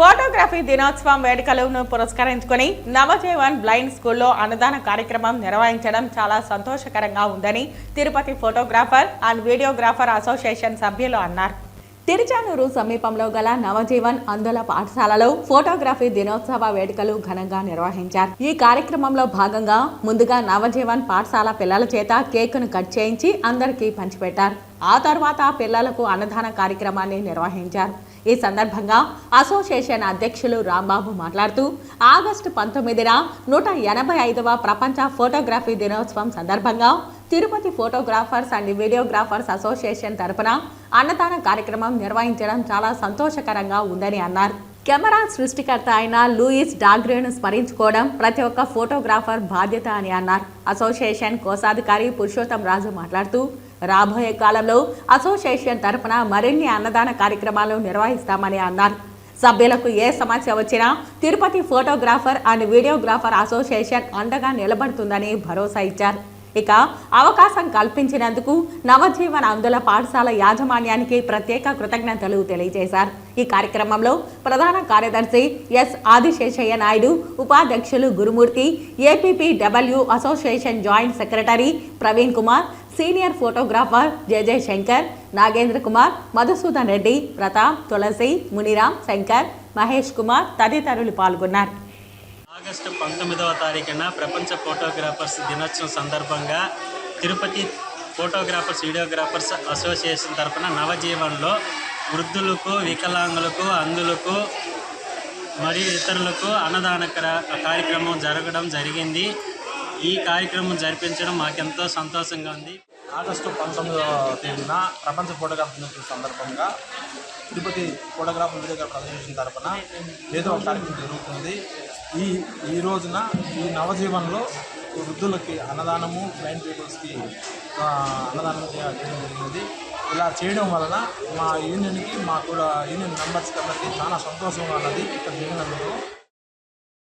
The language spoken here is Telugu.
ఫోటోగ్రఫీ దినోత్సవం వేడుకలను పురస్కరించుకొని నవజీవన్ బ్లైండ్ స్కూల్లో అన్నదాన కార్యక్రమం నిర్వహించడం చాలా సంతోషకరంగా ఉందని Tirupati photographer and videographer association సభ్యులు అన్నారు. తిరుచానూరు సమీపంలో గల నవజీవన్ అందుల పాఠశాలలో ఫోటోగ్రఫీ దినోత్సవ వేడుకలు ఘనంగా నిర్వహించారు. ఈ కార్యక్రమంలో భాగంగా ముందుగా నవజీవన్ పాఠశాల పిల్లల చేత కేకును కట్ చేయించి అందరికీ పంచిపెట్టారు. ఆ తర్వాత పిల్లలకు అన్నదాన కార్యక్రమాన్ని నిర్వహించారు. ఈ సందర్భంగా అసోసియేషన్ అధ్యక్షులు రాంబాబు మాట్లాడుతూ ఆగస్టు 19న 185వ ప్రపంచ ఫోటోగ్రఫీ దినోత్సవం సందర్భంగా Tirupati photographers and videographers association తరపున అన్నదాన కార్యక్రమం నిర్వహించడం చాలా సంతోషకరంగా ఉందని అన్నారు. కెమెరా సృష్టికర్త అయిన లూయిస్ డాగ్రేను స్మరించుకోవడం ప్రతి ఒక్క ఫోటోగ్రాఫర్ బాధ్యత అని అన్నారు. అసోసియేషన్ కోశాధికారి పురుషోత్తం రాజు మాట్లాడుతూ రాబోయే కాలంలో అసోసియేషన్ తరపున మరిన్ని అన్నదాన కార్యక్రమాలు నిర్వహిస్తామని అన్నారు. సభ్యులకు ఏ సమస్య వచ్చినా Tirupati photographer and videographer association అండగా నిలబడుతుందని భరోసా ఇచ్చారు. ఇక అవకాశం కల్పించినందుకు నవజీవన్ అందుల పాఠశాల యాజమాన్యానికి ప్రత్యేక కృతజ్ఞతలు తెలియజేశారు. ఈ కార్యక్రమంలో ప్రధాన కార్యదర్శి ఎస్ ఆదిశేషయ్య నాయుడు, ఉపాధ్యక్షులు Gurumurthy, APPWU association joint secretary Praveen Kumar, senior photographer JJ Shankar, Nagendra Kumar, Madhusudan Reddy, Pratap, Tulasi, Muniram, Shankar, Mahesh Kumar తదితరులు పాల్గొన్నారు. ఆగస్టు 19వ తారీఖున ప్రపంచ ఫోటోగ్రాఫర్స్ దినోత్సవం సందర్భంగా తిరుపతి ఫోటోగ్రాఫర్స్ వీడియోగ్రాఫర్స్ అసోసియేషన్ తరఫున నవజీవన్లో వృద్ధులకు, వికలాంగులకు, అంధులకు మరియు ఇతరులకు అన్నదాన కార్యక్రమం జరగడం జరిగింది. ఈ కార్యక్రమం జరిపించడం మాకెంతో సంతోషంగా ఉంది. ఆగస్టు 19వ తేదీన ప్రపంచ ఫోటోగ్రాఫర్ దినోత్సవం సందర్భంగా తిరుపతి ఫోటోగ్రాఫర్ వీడియోగ్రాఫర్ అసోసియేషన్ తరఫున ఏదో ఒక కార్యక్రమం జరుగుతుంది. ఈ రోజున ఈ నవజీవన్లో వృద్ధులకి అన్నదానము, బ్లైండ్ పీపుల్స్కి అన్నదానం చేయడం జరిగింది. ఇలా చేయడం వలన మా యూనియన్కి, మా కూడా యూనియన్ మెంబర్స్కి అందరికీ చాలా సంతోషంగా ఉన్నది ఇక్కడ జరిగినందుకు.